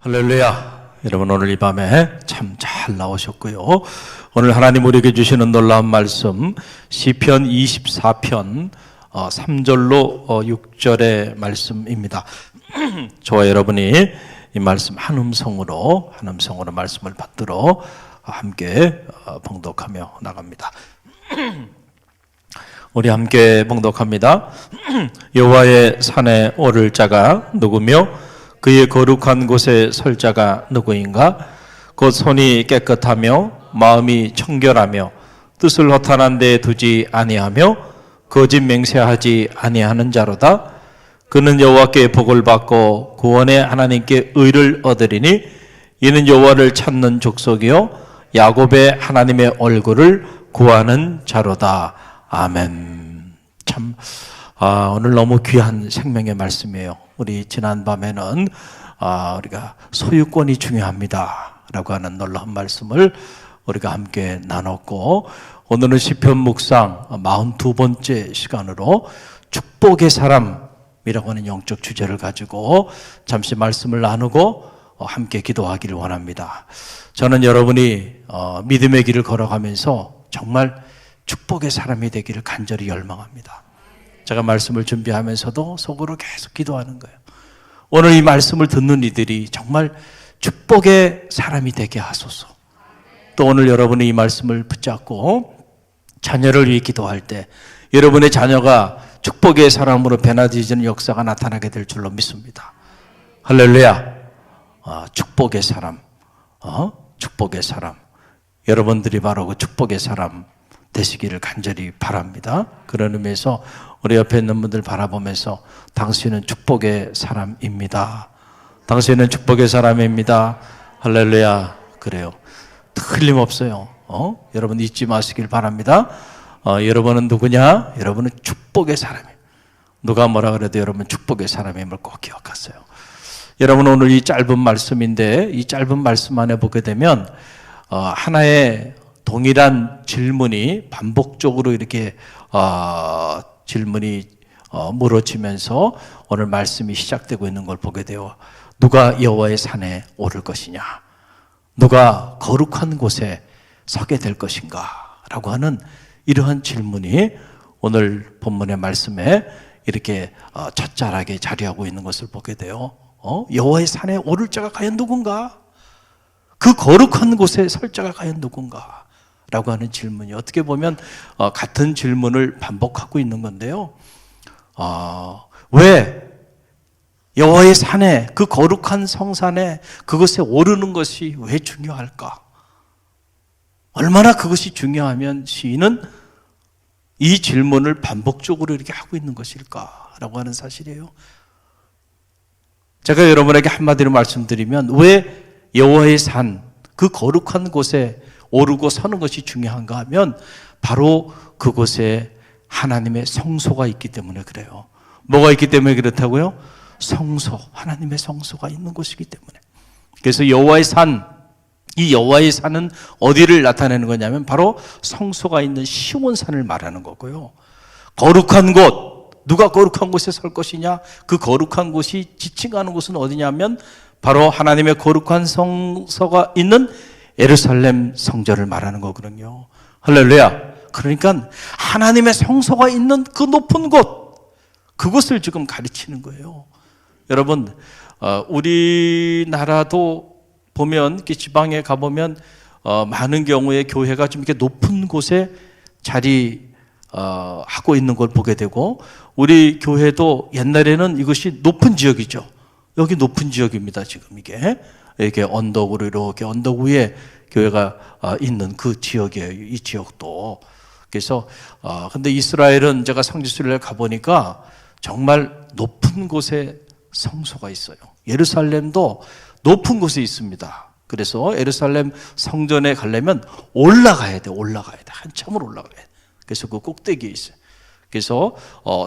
할렐루야. 여러분 오늘 이 밤에 참 잘 나오셨고요. 오늘 하나님 우리에게 주시는 놀라운 말씀 시편 24편 3절로 6절의 말씀입니다. 저와 여러분이 이 말씀 한 음성으로 말씀을 받들어 함께 봉독하며 나갑니다. 우리 함께 봉독합니다. 여호와의 산에 오를 자가 누구며 그의 거룩한 곳에 설 자가 누구인가? 곧 손이 깨끗하며 마음이 청결하며 뜻을 허탄한 데 두지 아니하며 거짓 맹세하지 아니하는 자로다. 그는 여호와께 복을 받고 구원의 하나님께 의를 얻으리니 이는 여호와를 찾는 족속이요 야곱의 하나님의 얼굴을 구하는 자로다. 아멘. 참 오늘 너무 귀한 생명의 말씀이에요. 우리 지난 밤에는 우리가 소유권이 중요합니다 라고 하는 놀라운 말씀을 우리가 함께 나눴고, 오늘은 시편 묵상 42번째 시간으로 축복의 사람이라고 하는 영적 주제를 가지고 잠시 말씀을 나누고 함께 기도하기를 원합니다. 저는 여러분이 믿음의 길을 걸어가면서 정말 축복의 사람이 되기를 간절히 열망합니다. 제가 말씀을 준비하면서도 속으로 계속 기도하는 거예요. 오늘 이 말씀을 듣는 이들이 정말 축복의 사람이 되게 하소서. 또 오늘 여러분이 이 말씀을 붙잡고 자녀를 위해 기도할 때 여러분의 자녀가 축복의 사람으로 변화되어지는 역사가 나타나게 될 줄로 믿습니다. 할렐루야. 축복의 사람, 축복의 사람. 여러분들이 바로 그 축복의 사람 되시기를 간절히 바랍니다. 그런 의미에서 우리 옆에 있는 분들 바라보면서 당신은 축복의 사람입니다. 당신은 축복의 사람입니다. 할렐루야. 그래요. 틀림없어요. 여러분 잊지 마시길 바랍니다. 여러분은 누구냐? 여러분은 축복의 사람이에요. 누가 뭐라 그래도 여러분 축복의 사람임을 꼭 기억하세요. 여러분 오늘 이 짧은 말씀인데 이 짧은 말씀 안에 보게 되면 하나의 동일한 질문이 반복적으로 이렇게 질문이 물어지면서 오늘 말씀이 시작되고 있는 걸 보게 돼요. 누가 여호와의 산에 오를 것이냐? 누가 거룩한 곳에 서게 될 것인가? 라고 하는 이러한 질문이 오늘 본문의 말씀에 이렇게 첫 자락에 자리하고 있는 것을 보게 돼요. 여호와의 산에 오를 자가 과연 누군가? 그 거룩한 곳에 설 자가 과연 누군가? 라고 하는 질문이 어떻게 보면 같은 질문을 반복하고 있는 건데요. 왜 여호와의 산에, 그 거룩한 성산에 그것에 오르는 것이 왜 중요할까? 얼마나 그것이 중요하면 시인은 이 질문을 반복적으로 이렇게 하고 있는 것일까라고 하는 사실이에요. 제가 여러분에게 한마디로 말씀드리면 왜 여호와의 산, 그 거룩한 곳에 오르고 서는 것이 중요한가 하면 바로 그곳에 하나님의 성소가 있기 때문에 그래요. 뭐가 있기 때문에 그렇다고요? 성소, 하나님의 성소가 있는 곳이기 때문에. 그래서 여호와의 산, 이 여호와의 산은 어디를 나타내는 거냐면 바로 성소가 있는 시온산을 말하는 거고요. 거룩한 곳, 누가 거룩한 곳에 설 것이냐? 그 거룩한 곳이 지칭하는 곳은 어디냐면 바로 하나님의 거룩한 성소가 있는 예루살렘 성전을 말하는 거거든요. 할렐루야. 그러니까 하나님의 성소가 있는 그 높은 곳, 그것을 지금 가르치는 거예요. 여러분, 우리나라도 보면 지방에 가보면 많은 경우에 교회가 좀 이렇게 높은 곳에 자리하고 있는 걸 보게 되고, 우리 교회도 옛날에는 이것이 높은 지역이죠. 여기 높은 지역입니다. 지금 이게 언덕으로 이렇게 언덕 위에 교회가 있는 그 지역이에요. 이 지역도. 그래서 근데 이스라엘은 제가 성지순례를 가보니까 정말 높은 곳에 성소가 있어요. 예루살렘도 높은 곳에 있습니다. 그래서 예루살렘 성전에 가려면 올라가야 돼. 한참을 올라가야 돼. 그래서 그 꼭대기에 있어요. 그래서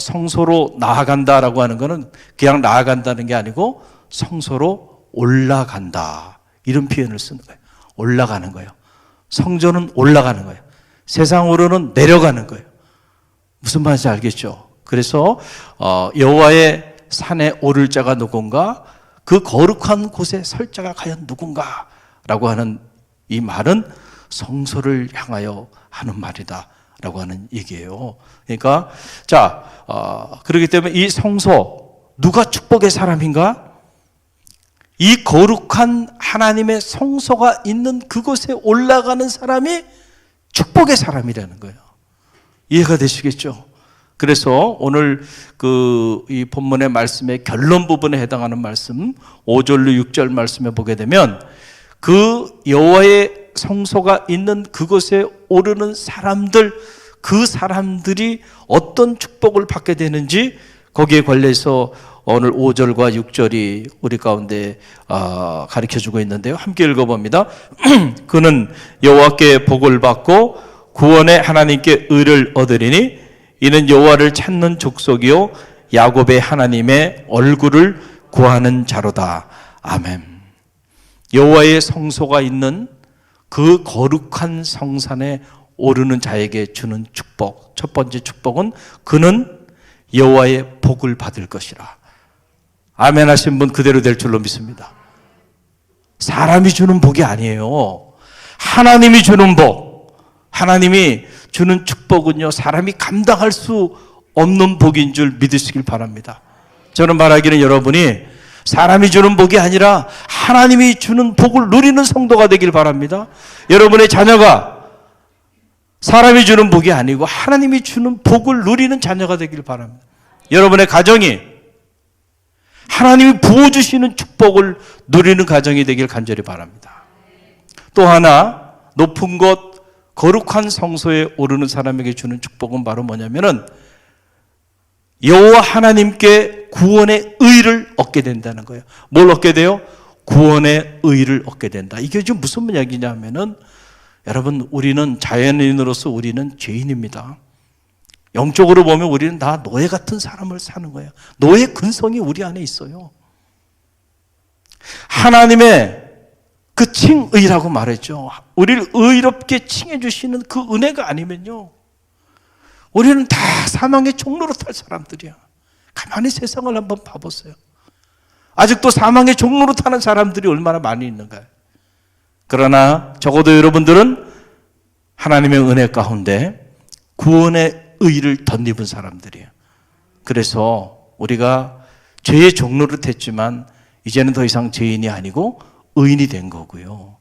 성소로 나아간다라고 하는 거는 그냥 나아간다는 게 아니고 성소로 올라간다, 이런 표현을 쓰는 거예요. 올라가는 거예요. 성전은 올라가는 거예요. 세상으로는 내려가는 거예요. 무슨 말인지 알겠죠? 그래서 여호와의 산에 오를 자가 누군가? 그 거룩한 곳에 설 자가 과연 누군가? 라고 하는 이 말은 성소를 향하여 하는 말이다 라고 하는 얘기예요. 그러니까 그렇기 때문에 이 성소, 누가 축복의 사람인가? 이 거룩한 하나님의 성소가 있는 그곳에 올라가는 사람이 축복의 사람이라는 거예요. 이해가 되시겠죠? 그래서 오늘 이 본문의 말씀의 결론 부분에 해당하는 말씀 5절로 6절 말씀에 보게 되면 그 여호와의 성소가 있는 그곳에 오르는 사람들, 그 사람들이 어떤 축복을 받게 되는지 거기에 관련해서 오늘 5절과 6절이 우리 가운데 가르쳐주고 있는데요. 함께 읽어봅니다. 그는 여호와께 복을 받고 구원의 하나님께 의를 얻으리니 이는 여호와를 찾는 족속이요 야곱의 하나님의 얼굴을 구하는 자로다. 아멘. 여호와의 성소가 있는 그 거룩한 성산에 오르는 자에게 주는 축복, 첫 번째 축복은 그는 여호와의 복을 받을 것이라. 아멘 하신 분 그대로 될 줄로 믿습니다. 사람이 주는 복이 아니에요. 하나님이 주는 복, 하나님이 주는 축복은요, 사람이 감당할 수 없는 복인 줄 믿으시길 바랍니다. 저는 말하기는 여러분이 사람이 주는 복이 아니라 하나님이 주는 복을 누리는 성도가 되길 바랍니다. 여러분의 자녀가 사람이 주는 복이 아니고 하나님이 주는 복을 누리는 자녀가 되길 바랍니다. 여러분의 가정이 하나님이 부어주시는 축복을 누리는 가정이 되길 간절히 바랍니다. 또 하나, 높은 곳 거룩한 성소에 오르는 사람에게 주는 축복은 바로 뭐냐면은 여호와 하나님께 구원의 의를 얻게 된다는 거예요. 뭘 얻게 돼요? 구원의 의를 얻게 된다. 이게 지금 무슨 이야기냐면은 여러분, 우리는 자연인으로서 우리는 죄인입니다. 영적으로 보면 우리는 다 노예 같은 삶을 사는 거예요. 노예 근성이 우리 안에 있어요. 하나님의 그 칭의라고 말했죠. 우리를 의롭게 칭해 주시는 그 은혜가 아니면요, 우리는 다 사망의 종로로 탈 사람들이야. 가만히 세상을 한번 봐보세요. 아직도 사망의 종로로 타는 사람들이 얼마나 많이 있는가요? 그러나 적어도 여러분들은 하나님의 은혜 가운데 구원의 의를 덧입은 사람들이에요. 그래서 우리가 죄의 종로를 탔지만 이제는 더 이상 죄인이 아니고 의인이 된 거고요.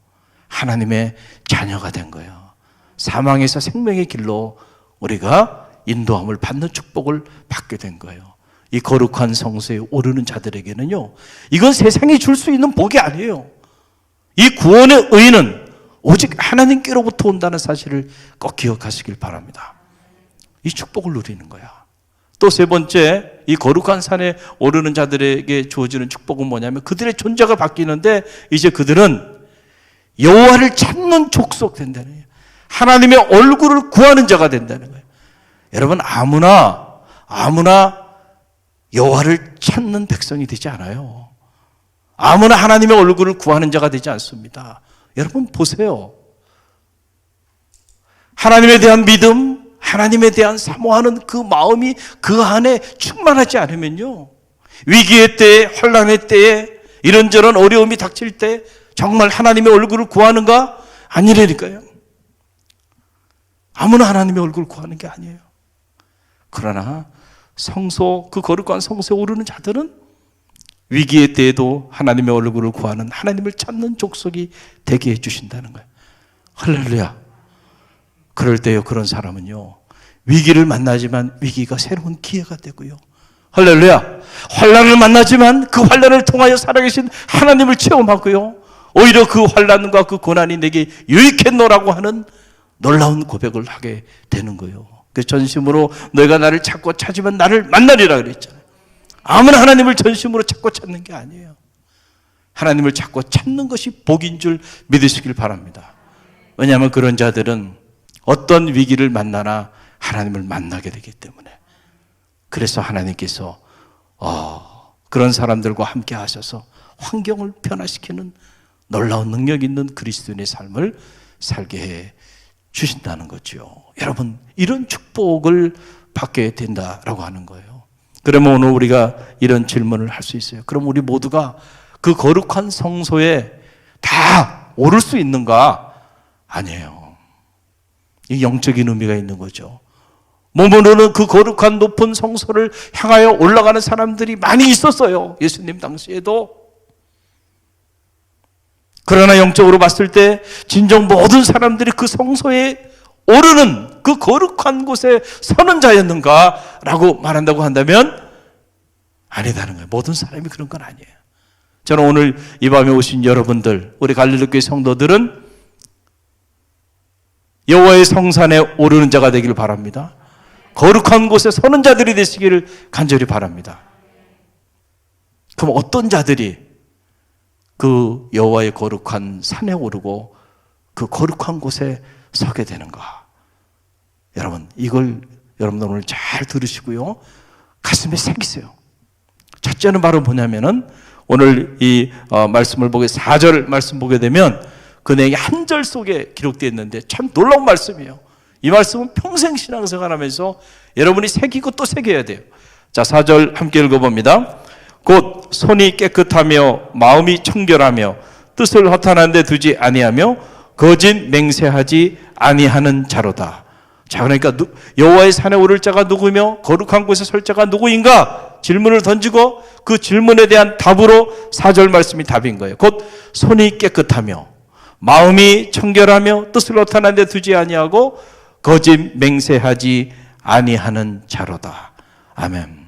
하나님의 자녀가 된 거예요. 사망에서 생명의 길로 우리가 인도함을 받는 축복을 받게 된 거예요. 이 거룩한 성소에 오르는 자들에게는요, 이건 세상이 줄 수 있는 복이 아니에요. 이 구원의 의는 오직 하나님께로부터 온다는 사실을 꼭 기억하시길 바랍니다. 이 축복을 누리는 거야. 또 세 번째, 이 거룩한 산에 오르는 자들에게 주어지는 축복은 뭐냐면 그들의 존재가 바뀌는데 이제 그들은 여호와를 찾는 족속 된다는 거예요. 하나님의 얼굴을 구하는 자가 된다는 거예요. 여러분, 아무나 여호와를 찾는 백성이 되지 않아요. 아무나 하나님의 얼굴을 구하는 자가 되지 않습니다. 여러분 보세요. 하나님에 대한 믿음, 하나님에 대한 사모하는 그 마음이 그 안에 충만하지 않으면요, 위기의 때에, 혼란의 때에, 이런저런 어려움이 닥칠 때 정말 하나님의 얼굴을 구하는가? 아니라니까요. 아무나 하나님의 얼굴을 구하는 게 아니에요. 그러나 성소, 그 거룩한 성소에 오르는 자들은 위기의 때에도 하나님의 얼굴을 구하는, 하나님을 찾는 족속이 되게 해주신다는 거예요. 할렐루야. 그럴 때요, 그런 사람은요, 위기를 만나지만 위기가 새로운 기회가 되고요. 할렐루야. 환난을 만나지만 그 환난을 통하여 살아계신 하나님을 체험하고요, 오히려 그 환난과 그 고난이 내게 유익했노라고 하는 놀라운 고백을 하게 되는 거예요. 그 전심으로 너희가 나를 찾고 찾으면 나를 만나리라 그랬잖아요. 아무나 하나님을 전심으로 찾고 찾는 게 아니에요. 하나님을 찾고 찾는 것이 복인 줄 믿으시길 바랍니다. 왜냐하면 그런 자들은 어떤 위기를 만나나 하나님을 만나게 되기 때문에. 그래서 하나님께서 그런 사람들과 함께 하셔서 환경을 변화시키는 놀라운 능력 있는 그리스도인의 삶을 살게 해 주신다는 거죠. 여러분, 이런 축복을 받게 된다라고 하는 거예요. 그러면 오늘 우리가 이런 질문을 할 수 있어요. 그럼 우리 모두가 그 거룩한 성소에 다 오를 수 있는가? 아니에요. 이 영적인 의미가 있는 거죠. 몸으로는 그 거룩한 높은 성소를 향하여 올라가는 사람들이 많이 있었어요. 예수님 당시에도. 그러나 영적으로 봤을 때 진정 모든 사람들이 그 성소에 오르는 그 거룩한 곳에 서는 자였는가? 라고 말한다고 한다면 아니다는 거예요. 모든 사람이 그런 건 아니에요. 저는 오늘 이 밤에 오신 여러분들, 우리 갈릴리교회 성도들은 여호와의 성산에 오르는 자가 되기를 바랍니다. 거룩한 곳에 서는 자들이 되시기를 간절히 바랍니다. 그럼 어떤 자들이 그 여호와의 거룩한 산에 오르고 그 거룩한 곳에 서게 되는가? 여러분, 이걸 여러분들 오늘 잘 들으시고요, 가슴에 새기세요. 첫째는 바로 뭐냐면은 오늘 이 말씀을 보게 4절 말씀 보게 되면 그 내용이 한 절 속에 기록되어 있는데 참 놀라운 말씀이에요. 이 말씀은 평생 신앙생활하면서 여러분이 새기고 또 새겨야 돼요. 자, 4절 함께 읽어봅니다. 곧 손이 깨끗하며 마음이 청결하며 뜻을 허탄한 데 두지 아니하며 거짓 맹세하지 아니하는 자로다. 자, 그러니까 여호와의 산에 오를 자가 누구며 거룩한 곳에 설 자가 누구인가? 질문을 던지고 그 질문에 대한 답으로 4절 말씀이 답인 거예요. 곧 손이 깨끗하며 마음이 청결하며 뜻을 허탄한 데 두지 아니하고 거짓 맹세하지 아니하는 자로다. 아멘.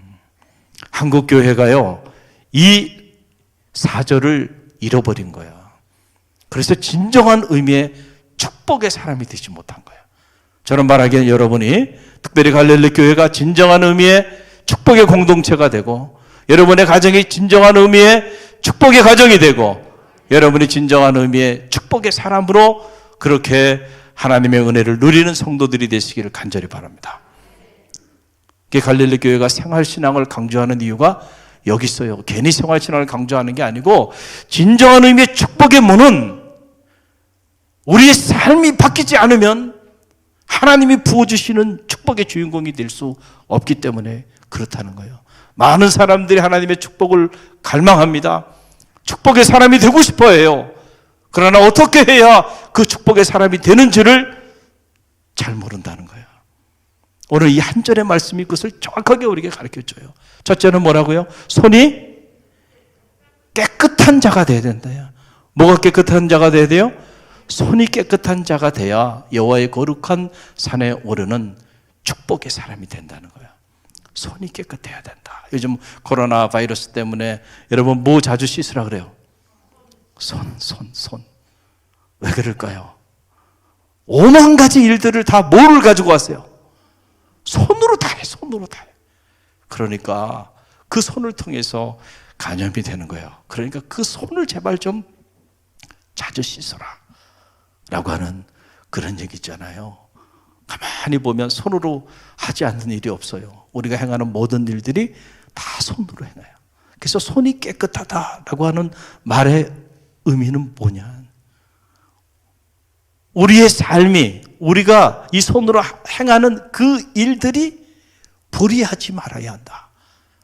한국 교회가요, 이 4절을 잃어버린 거예요. 그래서 진정한 의미의 축복의 사람이 되지 못한 거예요. 저는 말하기엔 여러분이 특별히 갈릴리 교회가 진정한 의미의 축복의 공동체가 되고, 여러분의 가정이 진정한 의미의 축복의 가정이 되고, 여러분이 진정한 의미의 축복의 사람으로 그렇게 하나님의 은혜를 누리는 성도들이 되시기를 간절히 바랍니다. 갈릴리 교회가 생활신앙을 강조하는 이유가 여기 있어요. 괜히 생활신앙을 강조하는 게 아니고, 진정한 의미의 축복의 문은 우리의 삶이 바뀌지 않으면 하나님이 부어주시는 축복의 주인공이 될 수 없기 때문에 그렇다는 거예요. 많은 사람들이 하나님의 축복을 갈망합니다. 축복의 사람이 되고 싶어 해요. 그러나 어떻게 해야 그 축복의 사람이 되는지를 잘 모른다는 거예요. 오늘 이 한 절의 말씀이 그것을 정확하게 우리에게 가르쳐줘요. 첫째는 뭐라고요? 손이 깨끗한 자가 되어야 된다요. 뭐가 깨끗한 자가 되어야 돼요? 손이 깨끗한 자가 돼야 여호와의 거룩한 산에 오르는 축복의 사람이 된다는 거예요. 손이 깨끗해야 된다. 요즘 코로나 바이러스 때문에 여러분 뭐 자주 씻으라 그래요? 손. 왜 그럴까요? 5만 가지 일들을 다 뭐를 가지고 왔어요? 손으로 다 해. 그러니까 그 손을 통해서 간염이 되는 거예요. 그러니까 그 손을 제발 좀 자주 씻어라 라고 하는 그런 얘기 있잖아요. 가만히 보면 손으로 하지 않는 일이 없어요. 우리가 행하는 모든 일들이 다 손으로 행해요. 그래서 손이 깨끗하다라고 하는 말의 의미는 뭐냐? 우리의 삶이, 우리가 이 손으로 행하는 그 일들이 불의하지 말아야 한다.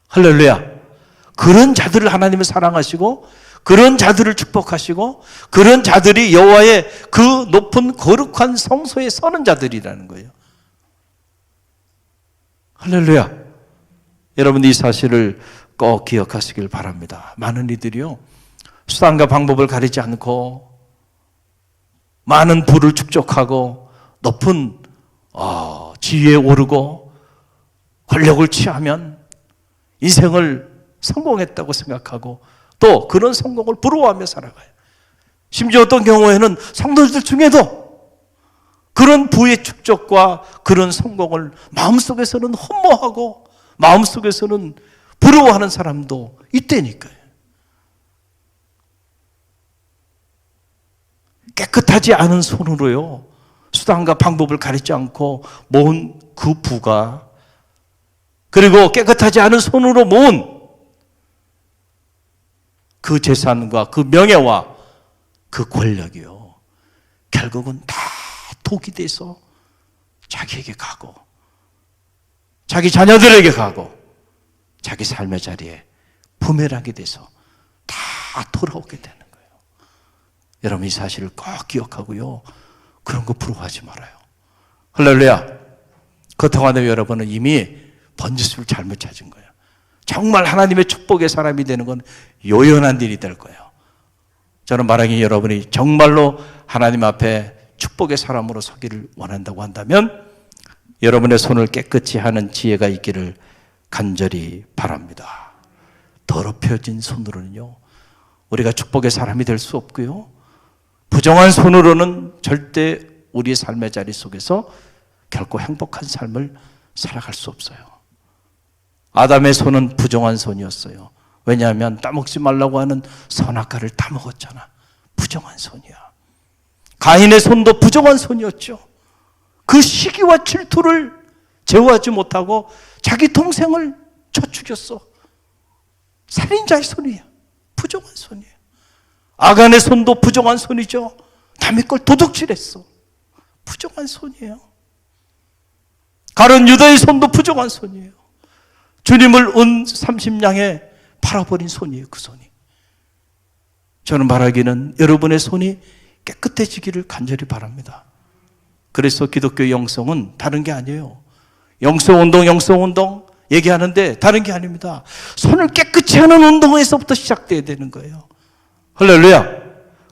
할렐루야. 그런 자들을 하나님은 사랑하시고, 그런 자들을 축복하시고, 그런 자들이 여호와의 그 높은 거룩한 성소에 서는 자들이라는 거예요. 할렐루야. 여러분들 이 사실을 꼭 기억하시길 바랍니다. 많은 이들이요, 수단과 방법을 가리지 않고 많은 부를 축적하고 높은 지위에 오르고 권력을 취하면 인생을 성공했다고 생각하고 또 그런 성공을 부러워하며 살아가요. 심지어 어떤 경우에는 성도들 중에도 그런 부의 축적과 그런 성공을 마음속에서는 흠모하고 마음속에서는 부러워하는 사람도 있다니까요. 깨끗하지 않은 손으로요, 수단과 방법을 가리지 않고 모은 그 부가, 그리고 깨끗하지 않은 손으로 모은 그 재산과 그 명예와 그 권력이요, 결국은 다 독이 돼서 자기에게 가고 자기 자녀들에게 가고 자기 삶의 자리에 부메랑이 돼서 다 돌아오게 되는 거예요. 여러분 이 사실을 꼭 기억하고요. 그런 거 부러워하지 말아요. 할렐루야. 그렇다고 한다면 여러분은 이미 번지수를 잘못 찾은 거예요. 정말 하나님의 축복의 사람이 되는 건 요연한 일이 될 거예요. 저는 만약에 여러분이 정말로 하나님 앞에 축복의 사람으로 서기를 원한다고 한다면 여러분의 손을 깨끗이 하는 지혜가 있기를 간절히 바랍니다. 더럽혀진 손으로는요, 우리가 축복의 사람이 될 수 없고요, 부정한 손으로는 절대 우리의 삶의 자리 속에서 결코 행복한 삶을 살아갈 수 없어요. 아담의 손은 부정한 손이었어요. 왜냐하면 따먹지 말라고 하는 선악과를 따먹었잖아. 부정한 손이야. 가인의 손도 부정한 손이었죠. 그 시기와 질투를 제어하지 못하고 자기 동생을 쳐 죽였어. 살인자의 손이야. 부정한 손이에요. 아간의 손도 부정한 손이죠. 남의 걸 도둑질했어. 부정한 손이에요. 가룟 유다의 손도 부정한 손이에요. 주님을 은 30냥에 팔아버린 손이에요. 그 손이. 저는 말하기는 여러분의 손이 깨끗해지기를 간절히 바랍니다. 그래서 기독교 영성은 다른 게 아니에요. 영성운동 얘기하는데 다른 게 아닙니다. 손을 깨끗이 하는 운동에서부터 시작돼야 되는 거예요. 할렐루야.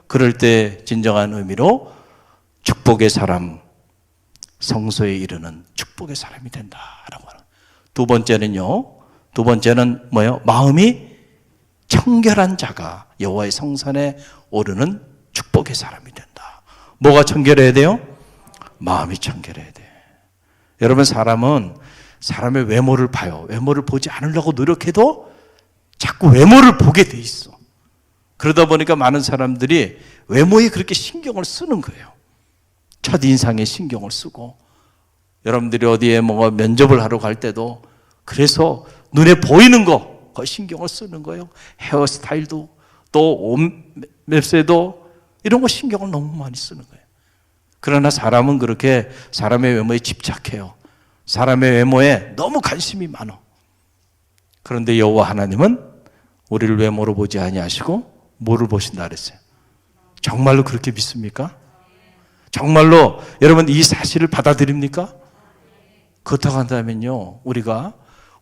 그럴 때 진정한 의미로 축복의 사람, 성소에 이르는 축복의 사람이 된다라고 하는. 두 번째는 뭐예요? 마음이 청결한 자가 여호와의 성산에 오르는 축복의 사람이 된다. 뭐가 청결해야 돼요? 마음이 청결해야 돼. 여러분, 사람은 사람의 외모를 봐요. 외모를 보지 않으려고 노력해도 자꾸 외모를 보게 돼 있어. 그러다 보니까 많은 사람들이 외모에 그렇게 신경을 쓰는 거예요. 첫인상에 신경을 쓰고, 여러분들이 어디에 뭔가 면접을 하러 갈 때도 그래서 눈에 보이는 거 신경을 쓰는 거예요. 헤어스타일도 또 옷 맵새도 이런 거 신경을 너무 많이 쓰는 거예요. 그러나 사람은 그렇게 사람의 외모에 집착해요. 사람의 외모에 너무 관심이 많아. 그런데 여호와 하나님은 우리를 외모로 보지 아니하시고 뭐를 보신다 그랬어요? 정말로 그렇게 믿습니까? 정말로 여러분 이 사실을 받아들입니까? 그렇다고 한다면요, 우리가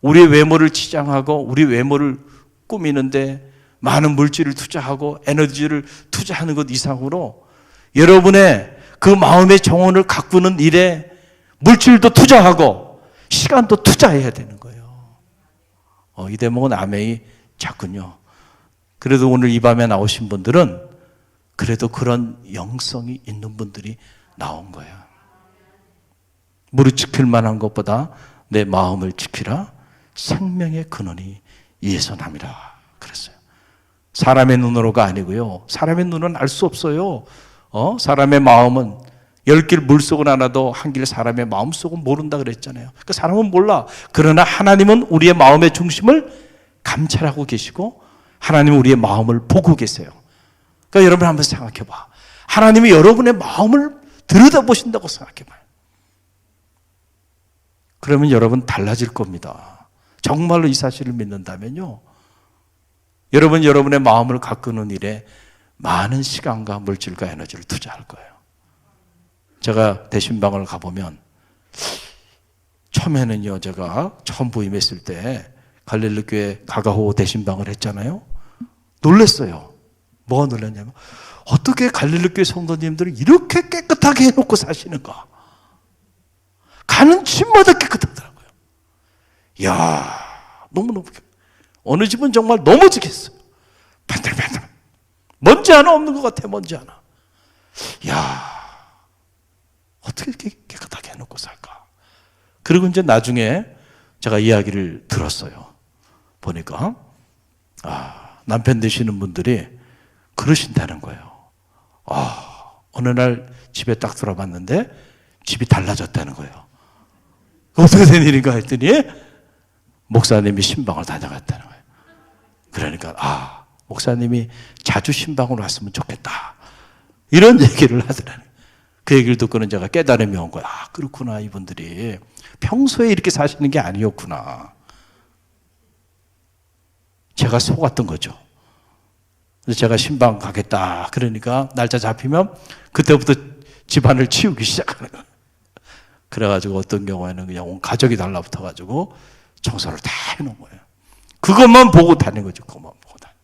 우리의 외모를 치장하고 우리 외모를 꾸미는데 많은 물질을 투자하고 에너지를 투자하는 것 이상으로 여러분의 그 마음의 정원을 가꾸는 일에 물질도 투자하고 시간도 투자해야 되는 거예요. 이 대목은 아멘이 작군요. 그래도 오늘 이 밤에 나오신 분들은 그래도 그런 영성이 있는 분들이 나온 거예요. 무릇 지킬 만한 것보다 내 마음을 지키라. 생명의 근원이 이에서 남이라 그랬어요. 사람의 눈으로가 아니고요. 사람의 눈은 알 수 없어요. 사람의 마음은 10길 물속은 알아도 한 길 사람의 마음속은 모른다 그랬잖아요. 그러니까 사람은 몰라. 그러나 하나님은 우리의 마음의 중심을 감찰하고 계시고 하나님은 우리의 마음을 보고 계세요. 그러니까 여러분 한번 생각해봐. 하나님이 여러분의 마음을 들여다보신다고 생각해봐요. 그러면 여러분 달라질 겁니다. 정말로 이 사실을 믿는다면요, 여러분 여러분의 마음을 가꾸는 일에 많은 시간과 물질과 에너지를 투자할 거예요. 제가 대신방을 가보면 처음에는요, 제가 처음 부임했을 때 갈릴리 교회 가가호 대신방을 했잖아요. 놀랐어요. 뭐가 놀랐냐면 어떻게 갈릴리 교회 성도님들은 이렇게 깨끗하게 해놓고 사시는가. 가는 집마다 깨끗하더라고요. 이야, 너무너무 어느 집은 정말 넘어지겠어요. 반들반들 먼지 하나 없는 것 같아. 먼지 하나. 이야, 어떻게 이렇게 깨끗하게 해놓고 살까. 그리고 이제 나중에 제가 이야기를 들었어요. 보니까 남편 되시는 분들이 그러신다는 거예요. 어느 날 집에 딱 들어봤는데 집이 달라졌다는 거예요. 어떻게 된 일인가 했더니 목사님이 신방을 다녀갔다는 거예요. 그러니까 목사님이 자주 신방으로 왔으면 좋겠다, 이런 얘기를 하더라고요. 그 얘기를 듣고는 제가 깨달음이 온 거예요. 그렇구나. 이분들이 평소에 이렇게 사시는 게 아니었구나. 제가 속았던 거죠. 그래서 제가 신방 가겠다. 그러니까 날짜 잡히면 그때부터 집안을 치우기 시작하는 거예요. 그래가지고 어떤 경우에는 그냥 온 가족이 달라붙어가지고 청소를 다 해놓은 거예요. 그것만 보고 다니는 거죠. 그것만 보고 다니는.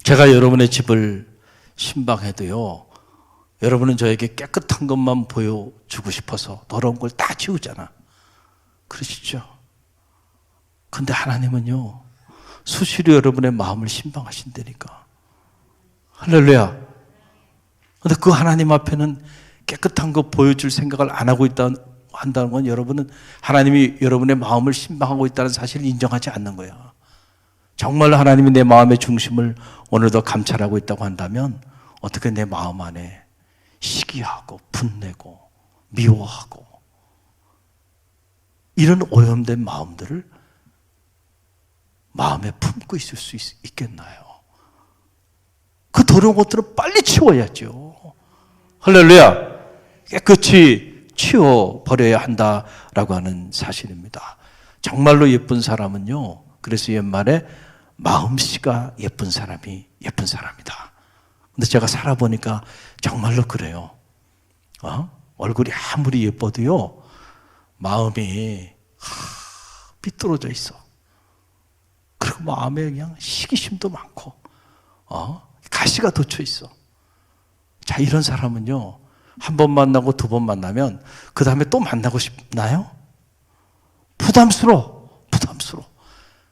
제가 여러분의 집을 신방해도요, 여러분은 저에게 깨끗한 것만 보여주고 싶어서 더러운 걸 다 치우잖아. 그러시죠? 근데 하나님은요, 수시로 여러분의 마음을 신방하신다니까. 할렐루야. 근데 그 하나님 앞에는 깨끗한 거 보여줄 생각을 안 하고 한다는 건 여러분은 하나님이 여러분의 마음을 신방하고 있다는 사실을 인정하지 않는 거야. 정말 하나님이 내 마음의 중심을 오늘도 감찰하고 있다고 한다면 어떻게 내 마음 안에 시기하고 분내고 미워하고 이런 오염된 마음들을 마음에 품고 있을 수 있겠나요? 그 더러운 것들은 빨리 치워야죠. 할렐루야. 깨끗이 치워버려야 한다라고 하는 사실입니다. 정말로 예쁜 사람은요, 그래서 옛말에 마음씨가 예쁜 사람이 예쁜 사람이다. 근데 제가 살아보니까 정말로 그래요. 얼굴이 아무리 예뻐도요, 마음이 삐뚤어져 있어. 그리고 마음에 그냥 시기심도 많고 가시가 돋쳐 있어. 자, 이런 사람은요, 한 번 만나고 두 번 만나면 그 다음에 또 만나고 싶나요? 부담스러워.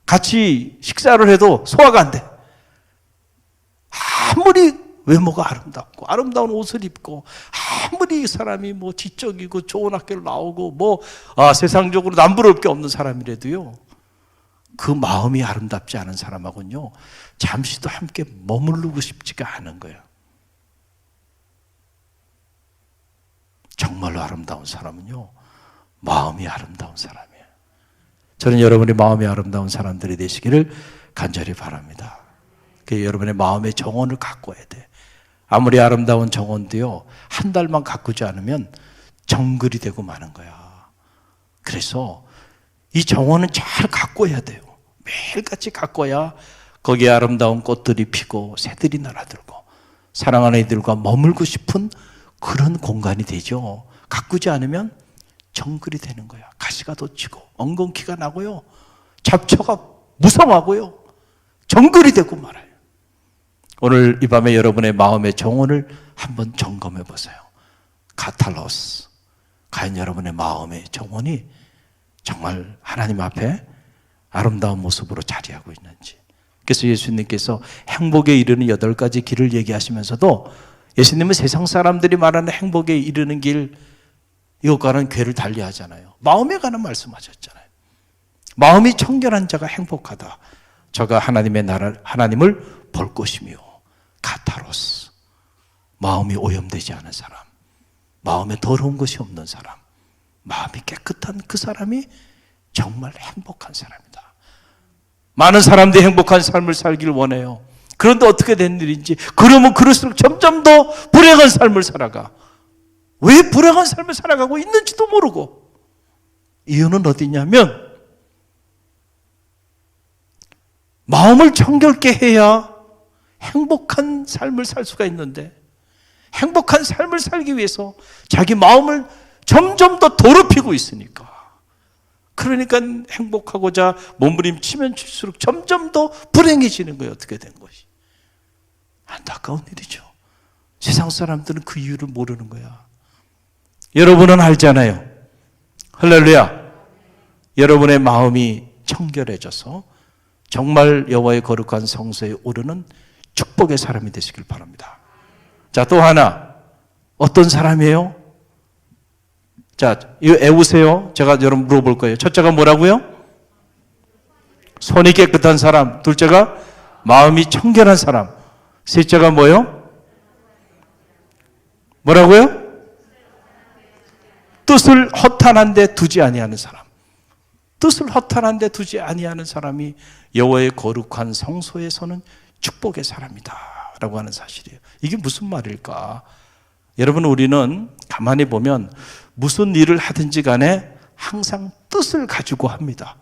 같이 식사를 해도 소화가 안 돼. 아무리 외모가 아름답고 아름다운 옷을 입고 아무리 사람이 뭐 지적이고 좋은 학교를 나오고 세상적으로 남부러울 게 없는 사람이라도요, 그 마음이 아름답지 않은 사람하고는요, 잠시도 함께 머무르고 싶지가 않은 거예요. 정말로 아름다운 사람은요, 마음이 아름다운 사람이에요. 저는 여러분의 마음이 아름다운 사람들이 되시기를 간절히 바랍니다. 여러분의 마음의 정원을 가꿔야 돼. 아무리 아름다운 정원도요, 한 달만 가꾸지 않으면 정글이 되고 마는 거야. 그래서 이 정원은 잘 가꿔야 돼요. 매일같이 가꿔야 거기에 아름다운 꽃들이 피고 새들이 날아들고 사랑하는 이들과 머물고 싶은 그런 공간이 되죠. 가꾸지 않으면 정글이 되는 거야. 가시가 돋치고 엉겅퀴가 나고요, 잡초가 무성하고요, 정글이 되고 말아요. 오늘 이 밤에 여러분의 마음의 정원을 한번 점검해 보세요. 카탈로스. 과연 여러분의 마음의 정원이 정말 하나님 앞에 아름다운 모습으로 자리하고 있는지. 그래서 예수님께서 행복에 이르는 8가지 길을 얘기하시면서도 예수님은 세상 사람들이 말하는 행복에 이르는 길, 이것과는 궤를 달리하잖아요. 마음에 관한 말씀하셨잖아요. 마음이 청결한 자가 행복하다. 저가 하나님의 나라를, 하나님을 볼 것이며. 카타로스. 마음이 오염되지 않은 사람, 마음에 더러운 것이 없는 사람, 마음이 깨끗한 그 사람이 정말 행복한 사람이다. 많은 사람들이 행복한 삶을 살기를 원해요. 그런데 어떻게 된 일인지, 그러면 그럴수록 점점 더 불행한 삶을 살아가. 왜 불행한 삶을 살아가고 있는지도 모르고. 이유는 어디냐면, 마음을 정결케 해야 행복한 삶을 살 수가 있는데, 행복한 삶을 살기 위해서 자기 마음을 점점 더 더럽히고 있으니까. 그러니까 행복하고자 몸부림치면 칠수록 점점 더 불행해지는 거예요. 어떻게 된 것이. 안타까운 일이죠. 세상 사람들은 그 이유를 모르는 거야. 여러분은 알잖아요. 할렐루야. 여러분의 마음이 청결해져서 정말 여호와의 거룩한 성소에 오르는 축복의 사람이 되시길 바랍니다. 자, 또 하나. 어떤 사람이에요? 자, 이거 애우세요. 제가 여러분 물어볼 거예요. 첫째가 뭐라고요? 손이 깨끗한 사람. 둘째가 마음이 청결한 사람. 셋째가 뭐요? 뭐라고요? 뜻을 허탄한 데 두지 아니하는 사람. 뜻을 허탄한 데 두지 아니하는 사람이 여호와의 거룩한 성소에서는 축복의 사람이다 라고 하는 사실이에요. 이게 무슨 말일까? 여러분, 우리는 가만히 보면 무슨 일을 하든지 간에 항상 뜻을 가지고 합니다.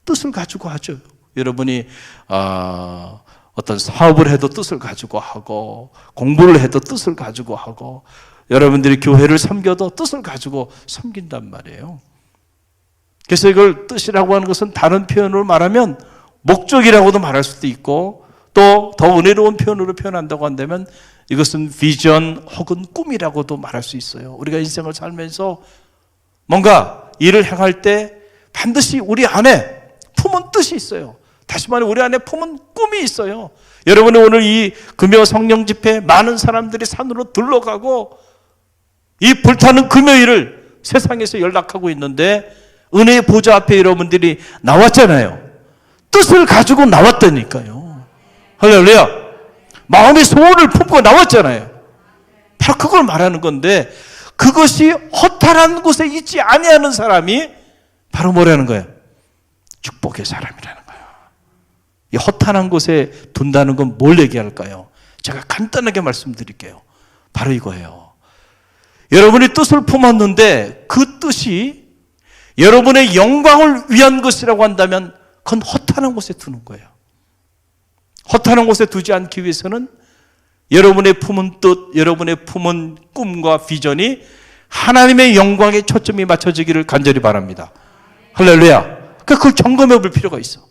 뜻을 가지고 하죠. 여러분이 어떤 사업을 해도 뜻을 가지고 하고, 공부를 해도 뜻을 가지고 하고, 여러분들이 교회를 섬겨도 뜻을 가지고 섬긴단 말이에요. 그래서 이걸 뜻이라고 하는 것은 다른 표현으로 말하면 목적이라고도 말할 수도 있고, 또 더 은혜로운 표현으로 표현한다고 한다면 이것은 비전 혹은 꿈이라고도 말할 수 있어요. 우리가 인생을 살면서 뭔가 일을 행할 때 반드시 우리 안에 품은 뜻이 있어요. 다시 말해 우리 안에 품은 꿈이 있어요. 여러분이 오늘 이 금요 성령 집회 많은 사람들이 산으로 들러가고 이 불타는 금요일을 세상에서 연락하고 있는데 은혜의 보좌 앞에 여러분들이 나왔잖아요. 뜻을 가지고 나왔다니까요. 할렐루야. 마음의 소원을 품고 나왔잖아요. 바로 그걸 말하는 건데, 그것이 허탈한 곳에 있지 아니하는 사람이 바로 뭐라는 거예요? 축복의 사람이라는 거예요. 이 허탄한 곳에 둔다는 건 뭘 얘기할까요? 제가 간단하게 말씀드릴게요. 바로 이거예요. 여러분이 뜻을 품었는데 그 뜻이 여러분의 영광을 위한 것이라고 한다면 그건 허탄한 곳에 두는 거예요. 허탄한 곳에 두지 않기 위해서는 여러분의 품은 뜻, 여러분의 품은 꿈과 비전이 하나님의 영광에 초점이 맞춰지기를 간절히 바랍니다. 할렐루야. 그걸 점검해 볼 필요가 있어.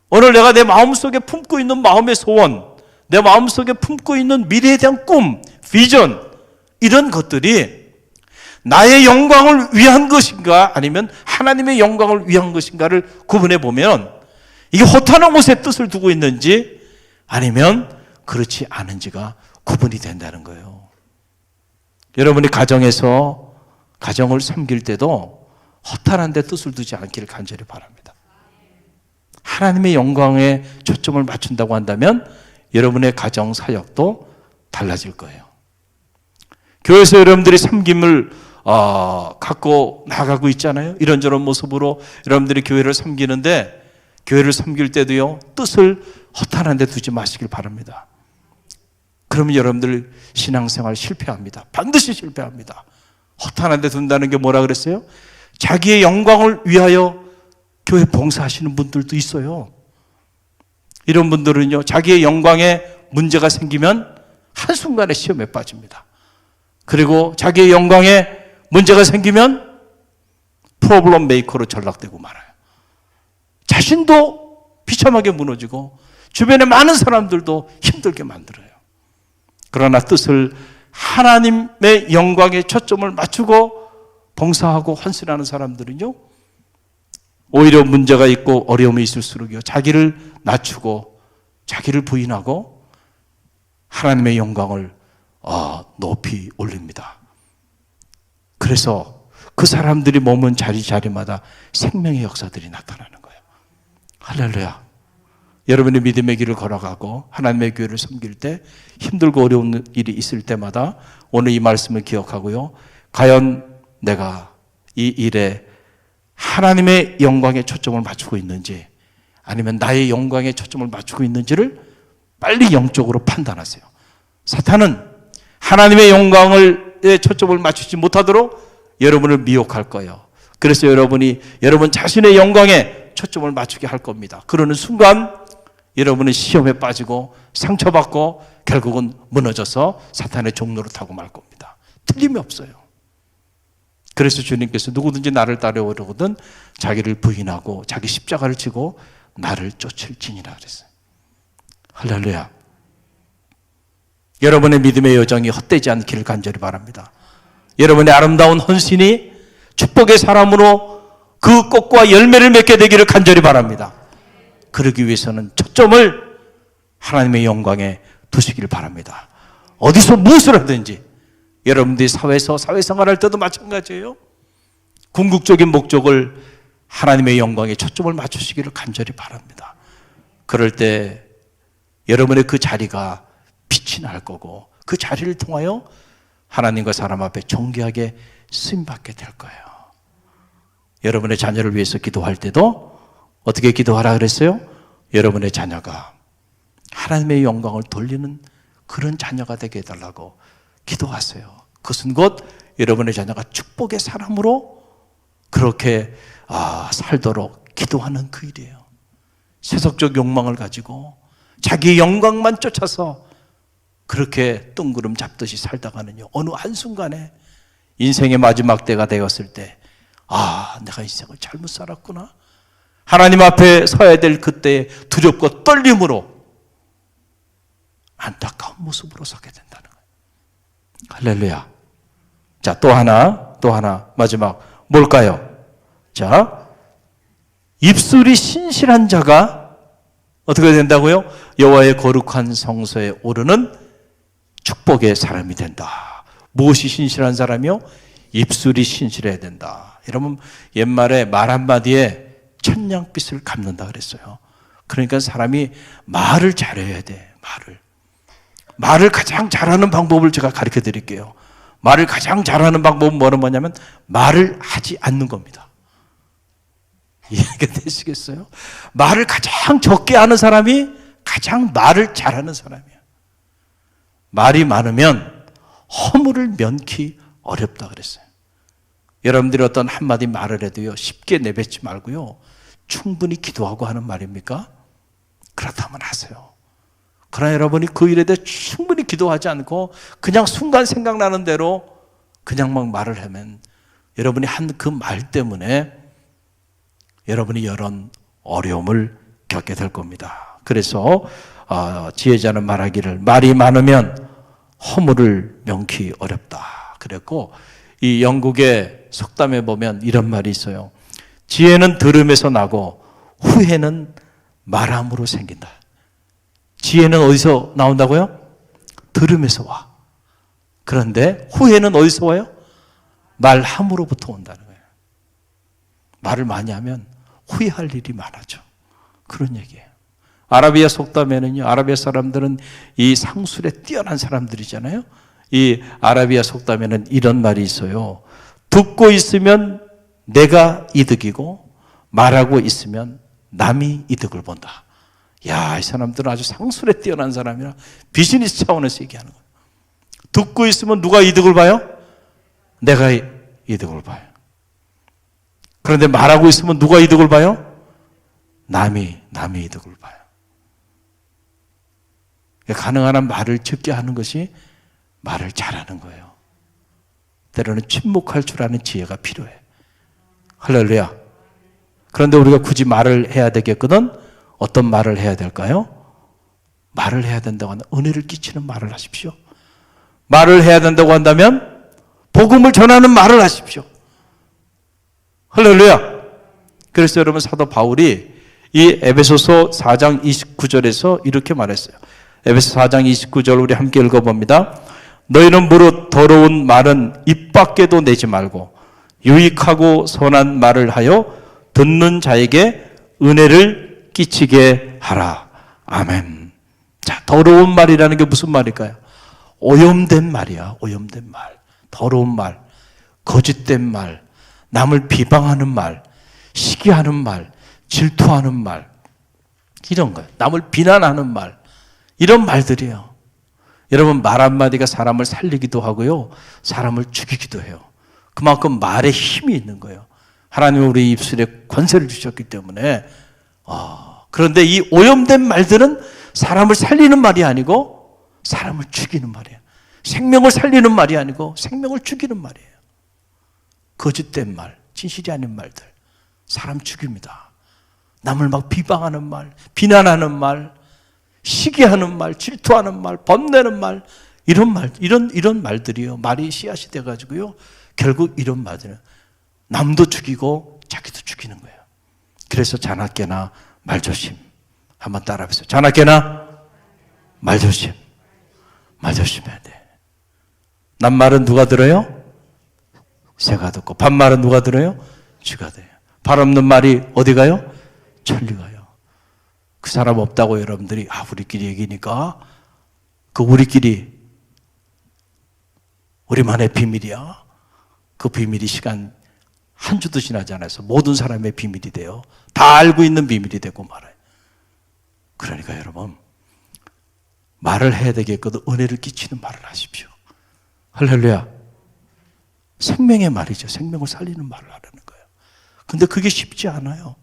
오늘 내가 내 마음속에 품고 있는 마음의 소원, 내 마음속에 품고 있는 미래에 대한 꿈, 비전, 이런 것들이 나의 영광을 위한 것인가 아니면 하나님의 영광을 위한 것인가를 구분해 보면 이게 허탄한 곳에 뜻을 두고 있는지 아니면 그렇지 않은지가 구분이 된다는 거예요. 여러분이 가정에서 가정을 섬길 때도 허탄한 데 뜻을 두지 않기를 간절히 바랍니다. 하나님의 영광에 초점을 맞춘다고 한다면 여러분의 가정 사역도 달라질 거예요. 교회에서 여러분들이 섬김을 갖고 나가고 있잖아요. 이런저런 모습으로 여러분들이 교회를 섬기는데 교회를 섬길 때도요, 뜻을 허탄한 데 두지 마시길 바랍니다. 그러면 여러분들 신앙생활 실패합니다. 반드시 실패합니다. 허탄한 데 둔다는 게 뭐라 그랬어요? 자기의 영광을 위하여 교회 봉사하시는 분들도 있어요. 이런 분들은요, 자기의 영광에 문제가 생기면 한순간에 시험에 빠집니다. 그리고 자기의 영광에 문제가 생기면 프로블럼 메이커로 전락되고 말아요. 자신도 비참하게 무너지고 주변의 많은 사람들도 힘들게 만들어요. 그러나 뜻을 하나님의 영광에 초점을 맞추고 봉사하고 헌신하는 사람들은요, 오히려 문제가 있고 어려움이 있을수록요, 자기를 낮추고 자기를 부인하고 하나님의 영광을 높이 올립니다. 그래서 그 사람들이 머문 자리마다 생명의 역사들이 나타나는 거예요. 할렐루야. 여러분의 믿음의 길을 걸어가고 하나님의 교회를 섬길 때 힘들고 어려운 일이 있을 때마다 오늘 이 말씀을 기억하고요, 과연 내가 이 일에 하나님의 영광에 초점을 맞추고 있는지 아니면 나의 영광에 초점을 맞추고 있는지를 빨리 영적으로 판단하세요. 사탄은 하나님의 영광에 초점을 맞추지 못하도록 여러분을 미혹할 거예요. 그래서 여러분 자신의 영광에 초점을 맞추게 할 겁니다. 그러는 순간 여러분은 시험에 빠지고 상처받고 결국은 무너져서 사탄의 종로로 타고 말 겁니다. 틀림이 없어요. 그래서 주님께서 누구든지 나를 따르려거든 자기를 부인하고 자기 십자가를 지고 나를 쫓을지니라 그랬어요. 할렐루야. 여러분의 믿음의 여정이 헛되지 않기를 간절히 바랍니다. 여러분의 아름다운 헌신이 축복의 사람으로 그 꽃과 열매를 맺게 되기를 간절히 바랍니다. 그러기 위해서는 초점을 하나님의 영광에 두시길 바랍니다. 어디서 무엇을 하든지 여러분들이 사회에서 사회생활할 때도 마찬가지예요. 궁극적인 목적을 하나님의 영광에 초점을 맞추시기를 간절히 바랍니다. 그럴 때 여러분의 그 자리가 빛이 날 거고 그 자리를 통하여 하나님과 사람 앞에 존귀하게 쓰임받게 될 거예요. 여러분의 자녀를 위해서 기도할 때도 어떻게 기도하라 그랬어요? 여러분의 자녀가 하나님의 영광을 돌리는 그런 자녀가 되게 해달라고 기도하세요. 그것은 곧 여러분의 자녀가 축복의 사람으로 그렇게 살도록 기도하는 그 일이에요. 세속적 욕망을 가지고 자기의 영광만 쫓아서 그렇게 뜬구름 잡듯이 살다가는요, 어느 한순간에 인생의 마지막 때가 되었을 때, 아, 내가 인생을 잘못 살았구나. 하나님 앞에 서야 될 그때의 두렵고 떨림으로 안타까운 모습으로 서게 된다는 거예요. 할렐루야. 자, 또 하나, 마지막, 뭘까요? 자, 입술이 신실한 자가 어떻게 된다고요? 여호와의 거룩한 성소에 오르는 축복의 사람이 된다. 무엇이 신실한 사람이요? 입술이 신실해야 된다. 여러분, 옛말에 말 한마디에 천냥빚을 갚는다 그랬어요. 그러니까 사람이 말을 잘해야 돼. 말을 가장 잘하는 방법을 제가 가르쳐 드릴게요. 말을 가장 잘하는 방법은 뭐냐면 말을 하지 않는 겁니다. 이해가 되시겠어요? 말을 가장 적게 하는 사람이 가장 말을 잘하는 사람이에요. 말이 많으면 허물을 면키 어렵다 그랬어요. 여러분들이 어떤 한마디 말을 해도요, 쉽게 내뱉지 말고요, 충분히 기도하고 하는 말입니까? 그렇다면 하세요. 그러나 여러분이 그 일에 대해 충분히 기도하지 않고 그냥 순간 생각나는 대로 그냥 막 말을 하면 여러분이 한 그 말 때문에 여러분이 이런 어려움을 겪게 될 겁니다. 그래서 지혜자는 말하기를 말이 많으면 허물을 명키 어렵다 그랬고, 이 영국의 속담에 보면 이런 말이 있어요. 지혜는 들음에서 나고 후회는 말함으로 생긴다. 지혜는 어디서 나온다고요? 들음에서 와. 그런데 후회는 어디서 와요? 말함으로부터 온다는 거예요. 말을 많이 하면 후회할 일이 많아져. 그런 얘기예요. 아라비아 속담에는요, 아라비아 사람들은 이 상술에 뛰어난 사람들이잖아요. 이 아라비아 속담에는 이런 말이 있어요. 듣고 있으면 내가 이득이고 말하고 있으면 남이 이득을 본다. 야, 이 사람들은 아주 상술에 뛰어난 사람이라 비즈니스 차원에서 얘기하는 거예요. 듣고 있으면 누가 이득을 봐요? 내가 이득을 봐요. 그런데 말하고 있으면 누가 이득을 봐요? 남이 이득을 봐요. 가능한 한 말을 적게 하는 것이 말을 잘하는 거예요. 때로는 침묵할 줄 아는 지혜가 필요해. 할렐루야. 그런데 우리가 굳이 말을 해야 되겠거든? 어떤 말을 해야 될까요? 말을 해야 된다고 한다면 은혜를 끼치는 말을 하십시오. 말을 해야 된다고 한다면 복음을 전하는 말을 하십시오. 할렐루야. 그래서 여러분, 사도 바울이 이 에베소서 4장 29절에서 이렇게 말했어요. 에베소 4장 29절 우리 함께 읽어봅니다. 너희는 무릇 더러운 말은 입 밖에도 내지 말고 유익하고 선한 말을 하여 듣는 자에게 은혜를 끼치게 하라. 아멘. 자, 더러운 말이라는 게 무슨 말일까요? 오염된 말이야. 오염된 말, 더러운 말, 거짓된 말, 남을 비방하는 말, 시기하는 말, 질투하는 말, 이런 거예요. 남을 비난하는 말, 이런 말들이에요. 여러분, 말 한마디가 사람을 살리기도 하고요, 사람을 죽이기도 해요. 그만큼 말에 힘이 있는 거예요. 하나님은 우리 입술에 권세를 주셨기 때문에. 그런데 이 오염된 말들은 사람을 살리는 말이 아니고 사람을 죽이는 말이에요. 생명을 살리는 말이 아니고 생명을 죽이는 말이에요. 거짓된 말, 진실이 아닌 말들, 사람 죽입니다. 남을 막 비방하는 말, 비난하는 말, 시기하는 말, 질투하는 말, 번내는 말, 이런 말들이요, 말이 씨앗이 돼가지고요, 결국 이런 말들은 남도 죽이고 자기도 죽이는 거예요. 그래서 자나깨나 말조심. 한번 따라해보세요. 자나깨나 말조심. 말조심해야 돼. 남말은 누가 들어요? 새가 듣고. 반말은 누가 들어요? 쥐가 돼요. 발 없는 말이 어디 가요? 천리 가요. 그 사람 없다고 여러분들이 우리끼리 얘기니까 그 우리끼리 우리만의 비밀이야. 그 비밀이 시간 한 주도 지나지 않아서 모든 사람의 비밀이 돼요. 다 알고 있는 비밀이 되고 말아요. 그러니까 여러분, 말을 해야 되겠거든 은혜를 끼치는 말을 하십시오. 할렐루야. 생명의 말이죠. 생명을 살리는 말을 하라는 거예요. 근데 그게 쉽지 않아요.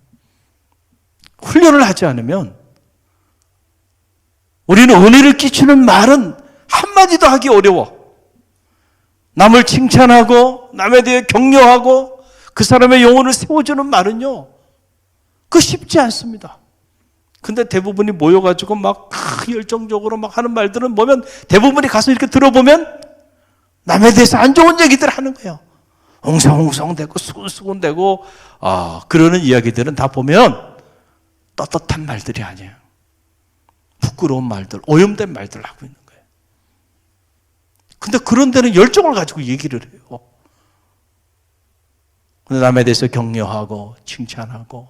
훈련을 하지 않으면 우리는 은혜를 끼치는 말은 한마디도 하기 어려워. 남을 칭찬하고 남에 대해 격려하고 그 사람의 영혼을 세워주는 말은요, 그거 쉽지 않습니다. 근데 대부분이 모여가지고 막 열정적으로 막 하는 말들은 보면 대부분이 가서 이렇게 들어보면 남에 대해서 안 좋은 얘기들 하는 거예요. 웅성웅성대고 수근수근대고 그러는 이야기들은 다 보면 떳떳한 말들이 아니에요. 부끄러운 말들, 오염된 말들을 하고 있는 거예요. 근데 그런 데는 열정을 가지고 얘기를 해요. 근데 남에 대해서 격려하고 칭찬하고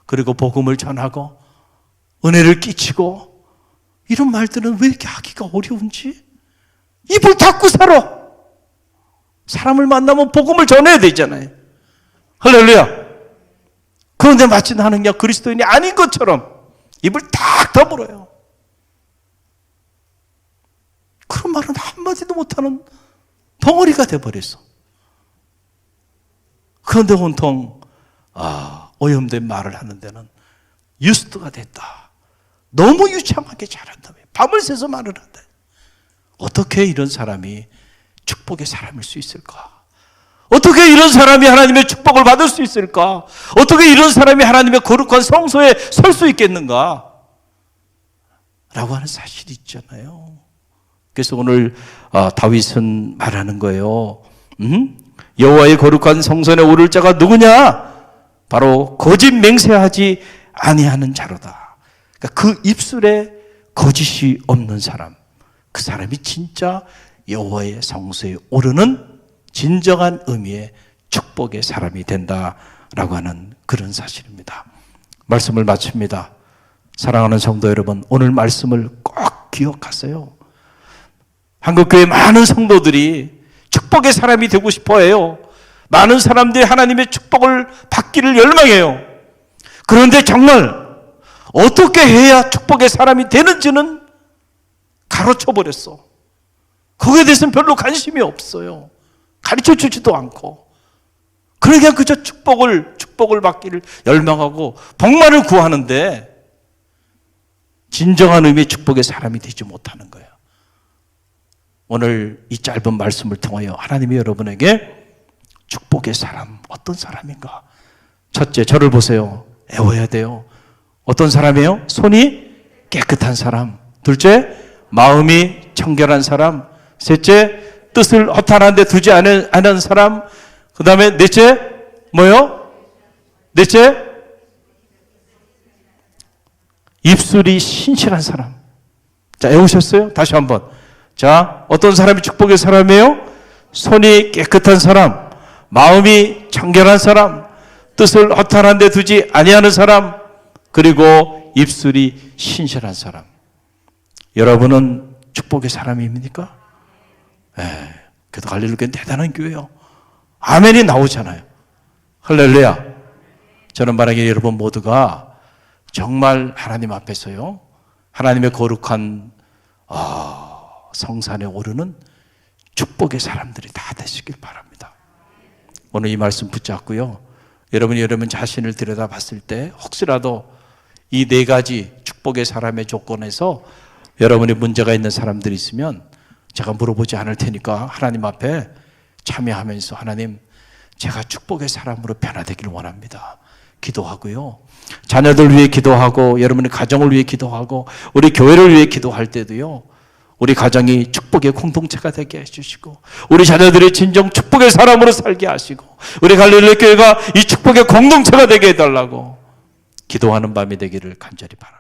그리고 복음을 전하고 은혜를 끼치고 이런 말들은 왜 이렇게 하기가 어려운지? 입을 닫고 살아. 사람을 만나면 복음을 전해야 되잖아요. 할렐루야. 그런데 마치 나는 그리스도인이 아닌 것처럼 입을 탁 다물어요. 그런 말은 한마디도 못하는 덩어리가 돼버렸어. 그런데 온통 오염된 말을 하는 데는 유스트가 됐다. 너무 유창하게 잘한다며. 밤을 새서 말을 한다. 어떻게 이런 사람이 축복의 사람일 수 있을까? 어떻게 이런 사람이 하나님의 축복을 받을 수 있을까? 어떻게 이런 사람이 하나님의 거룩한 성소에 설 수 있겠는가? 라고 하는 사실이 있잖아요. 그래서 오늘 다윗은 말하는 거예요. 여호와의 거룩한 성전에 오를 자가 누구냐? 바로 거짓 맹세하지 아니하는 자로다. 그러니까 그 입술에 거짓이 없는 사람, 그 사람이 진짜 여호와의 성소에 오르는 진정한 의미의 축복의 사람이 된다라고 하는 그런 사실입니다. 말씀을 마칩니다. 사랑하는 성도 여러분, 오늘 말씀을 꼭 기억하세요. 한국교회 많은 성도들이 축복의 사람이 되고 싶어 해요. 많은 사람들이 하나님의 축복을 받기를 열망해요. 그런데 정말 어떻게 해야 축복의 사람이 되는지는 가르쳐버렸어. 거기에 대해서는 별로 관심이 없어요. 가르쳐주지도 않고. 그러니까 그저 축복을 받기를 열망하고 복만을 구하는데 진정한 의미의 축복의 사람이 되지 못하는 거예요. 오늘 이 짧은 말씀을 통하여 하나님이 여러분에게 축복의 사람, 어떤 사람인가? 첫째, 저를 보세요. 애워야 돼요. 어떤 사람이에요? 손이 깨끗한 사람. 둘째, 마음이 청결한 사람. 셋째, 뜻을 허탄한 데 두지 않은 사람. 그 다음에 넷째, 뭐요? 넷째, 입술이 신실한 사람. 자, 외우셨어요? 다시 한번. 자, 어떤 사람이 축복의 사람이에요? 손이 깨끗한 사람, 마음이 청결한 사람, 뜻을 허탄한 데 두지 아니하는 사람, 그리고 입술이 신실한 사람. 여러분은 축복의 사람입니까? 그래도 갈릴리교회는 대단한 교회요. 아멘이 나오잖아요. 할렐루야. 저는 만약에 여러분 모두가 정말 하나님 앞에서요, 하나님의 거룩한 성산에 오르는 축복의 사람들이 다 되시길 바랍니다. 오늘 이 말씀 붙잡고요, 여러분이 여러분 자신을 들여다봤을 때 혹시라도 이 네 가지 축복의 사람의 조건에서 여러분이 문제가 있는 사람들이 있으면 제가 물어보지 않을 테니까 하나님 앞에 참여하면서 하나님, 제가 축복의 사람으로 변화되기를 원합니다. 기도하고요, 자녀들 위해 기도하고 여러분의 가정을 위해 기도하고 우리 교회를 위해 기도할 때도요, 우리 가정이 축복의 공동체가 되게 해주시고 우리 자녀들이 진정 축복의 사람으로 살게 하시고 우리 갈릴리 교회가 이 축복의 공동체가 되게 해달라고 기도하는 밤이 되기를 간절히 바랍니다.